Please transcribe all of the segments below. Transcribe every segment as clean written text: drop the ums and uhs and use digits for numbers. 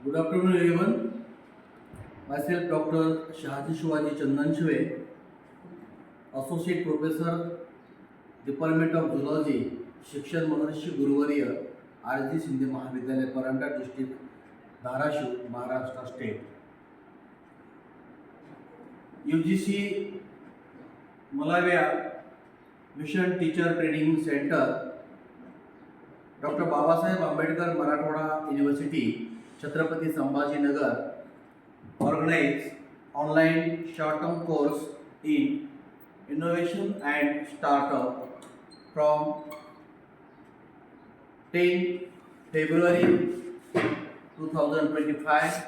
Good afternoon, everyone. Myself, Dr. Shahaji Shivaji Chandanshive, Associate Professor, Department of Zoology, शिक्षण महर्षि गुरुवर्य आर.जी. Shinde Mahavidyalaya Paranda district Dharashiv Maharashtra state UGC Malaviya mission teacher training centre doctor Babasaheb Ambedkar Marathwada university Chhatrapati Sambhajinagar organize online short-term course in innovation and startup from 10 February 2025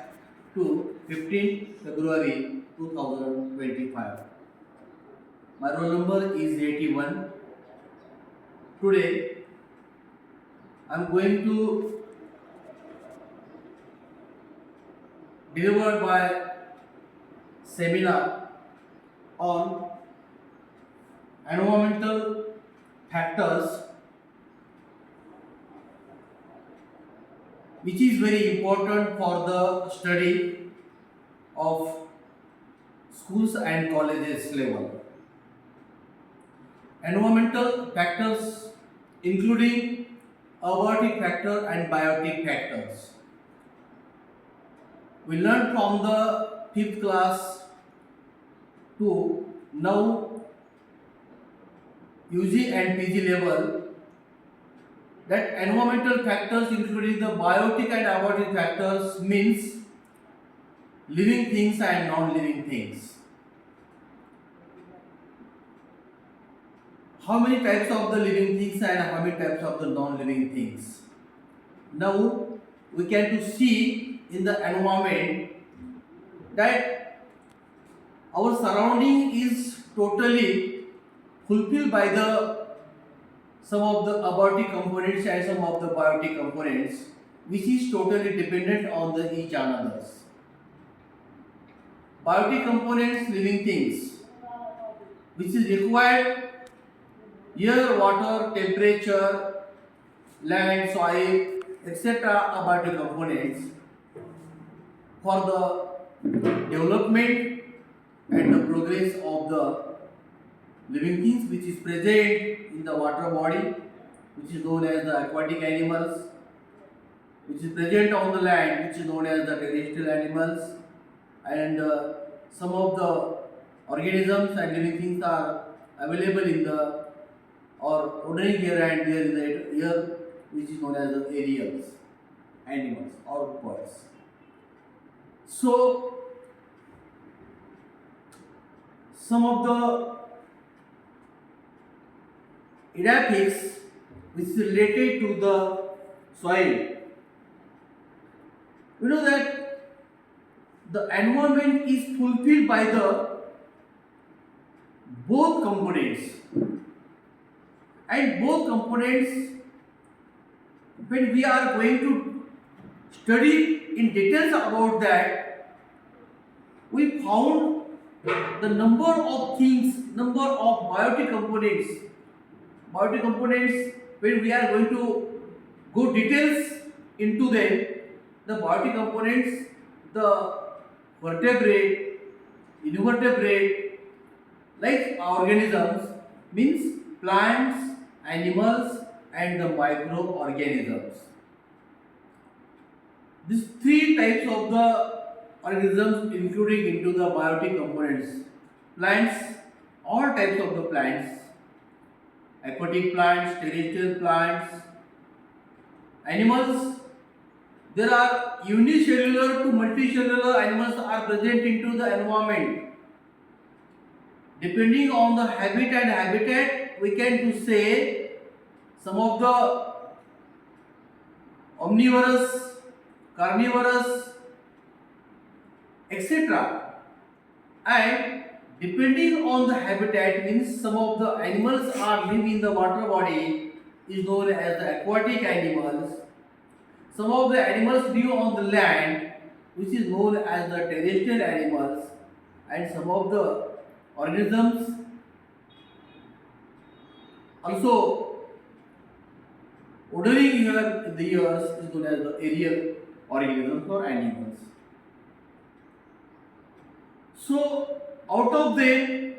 to 15 February 2025. My roll number is 81. Today I am going to deliver my seminar on environmental factors, which is very important for the study of schools and colleges level. Environmental factors including abiotic factor and biotic factors. We learned from the 5th class to now UG and PG level that environmental factors including the biotic and abiotic factors means living things and non-living things. How many types of the living things and how many types of the non-living things? Now we can to see in the environment that our surrounding is totally fulfilled by the some of the abiotic components and some of the biotic components, which is totally dependent on the each another. Biotic components, living things, which is required air, water, temperature, land, soil, etc. are biotic components for the development and the progress of the living things, which is present in the water body, which is known as the aquatic animals, which is present on the land, which is known as the terrestrial animals, and some of the organisms and living things are available in the or ordering here and there in the air, which is known as the aerials animals or birds. So some of the edaphics which is related to the soil. We know that the environment is fulfilled by the both components, and both components, when we are going to study in details about that, we found the number of things, number of biotic components. Biotic components, when we are going to go details into them, the biotic components, the vertebrate, invertebrate, like organisms, means plants, animals, and the microorganisms. These three types of the organisms including into the biotic components. Plants, all types of the plants, aquatic plants, terrestrial plants, animals. There are unicellular to multicellular animals are present into the environment. Depending on the habit and habitat, we can to say some of the omnivorous, carnivorous, etc. And depending on the habitat means some of the animals are live in the water body is known as the aquatic animals. Some of the animals live on the land, which is known as the terrestrial animals, and some of the organisms also ordering here in the ears is known as the aerial organisms or animals. So out of them,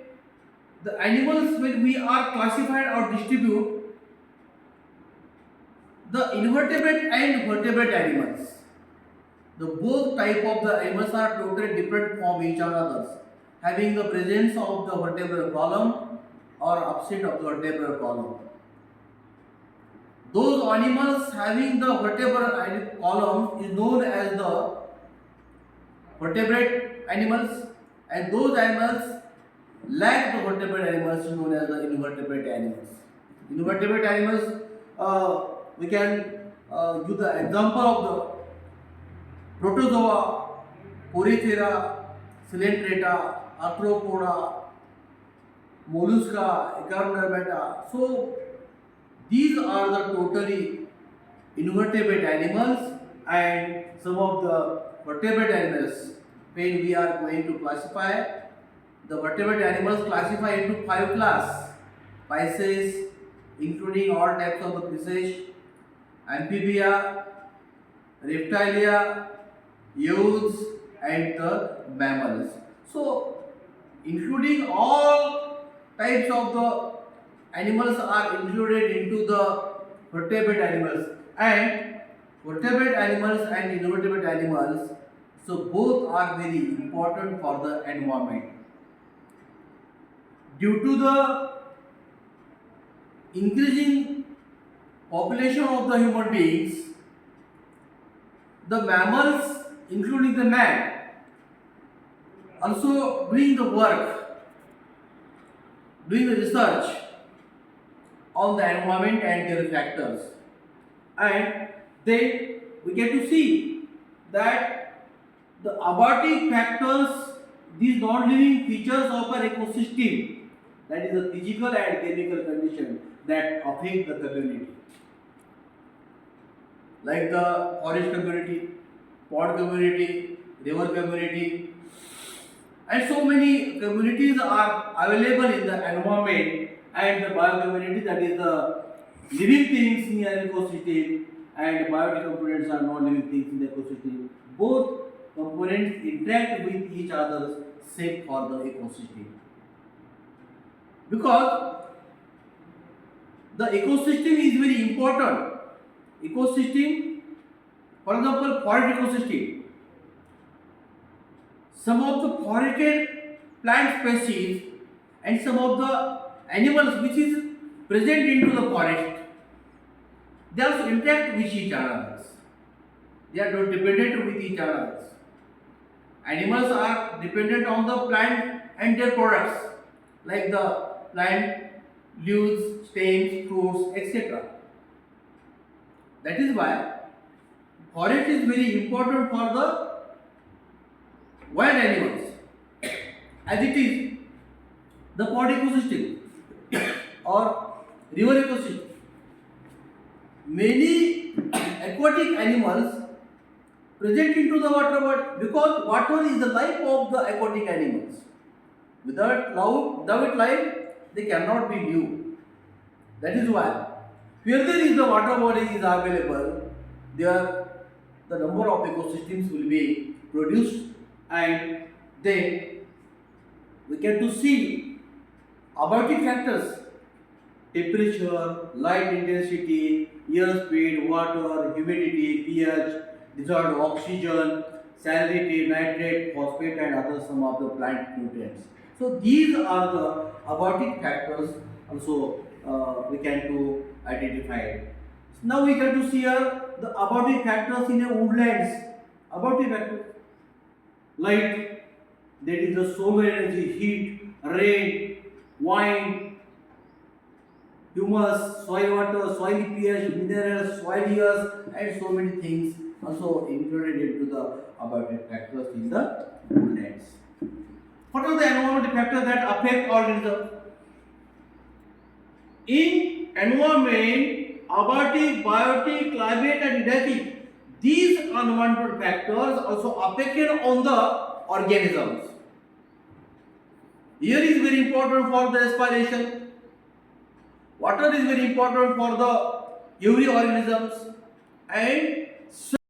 the animals when we are classified or distribute the invertebrate and vertebrate animals. The both type of the animals are totally different from each other, having the presence of the vertebral column or absent of the vertebral column. Those animals having the vertebral column is known as the vertebrate animals, and those animals lack the vertebrate animals is known as the invertebrate animals. Invertebrate animals, we can give the example of the protozoa, porifera, coelenterata, arthropoda, mollusca, echinodermata. So these are the totally invertebrate animals, and some of the vertebrate animals. When we are going to classify the vertebrate animals, classify into 5 classes: Pisces, including all types of the fishes, amphibia, reptilia, eels, and the mammals. So, including all types of the animals are included into the vertebrate animals, and vertebrate animals and invertebrate animals, so both are very important for the environment. Due to the increasing population of the human beings, the mammals, including the man, also doing the work, doing the research on the environment and their factors. And then we get to see that the abiotic factors, these non-living features of an ecosystem, that is the physical and chemical condition that affect the community, like the forest community, pond community, river community, and so many communities are available in the environment, and the bio community, that is the living things in an ecosystem, and biotic components are non-living things in the ecosystem. Both components interact with each other same for the ecosystem, because the ecosystem is very important. Ecosystem, for example, forest ecosystem. Some of the forested plant species and some of the animals which is present into the forest, they also interact with each other. They are not dependent with each other. Animals are dependent on the plant and their products, like the plant leaves, stems, fruits, etc. That is why forest is very important for the wild animals, as it is the pond ecosystem or river ecosystem. Many aquatic animals present into the water body, because water is the life of the aquatic animals. Without life, they cannot be live. That is why where there is the water body is available, there the number of ecosystems will be produced, and then we get to see abiotic factors: temperature, light intensity, air speed, water, humidity, pH, dissolved oxygen, salinity, nitrate, phosphate, and other some of the plant nutrients. So these are the abiotic factors. Also, we can to identify. Now we get to see here the abiotic factors in a woodlands. Abiotic factors: light, that is the solar energy, heat, rain, wind, humus, soil water, soil pH, minerals, soil years, and so many things also included into the abiotic factors in the woodlands. What are the environmental factors that affect organisms? In environment, abiotic, biotic, climate, and edaphic, these environmental factors also affected on the organisms. Air is very important for the respiration. Water is very important for the every organisms, and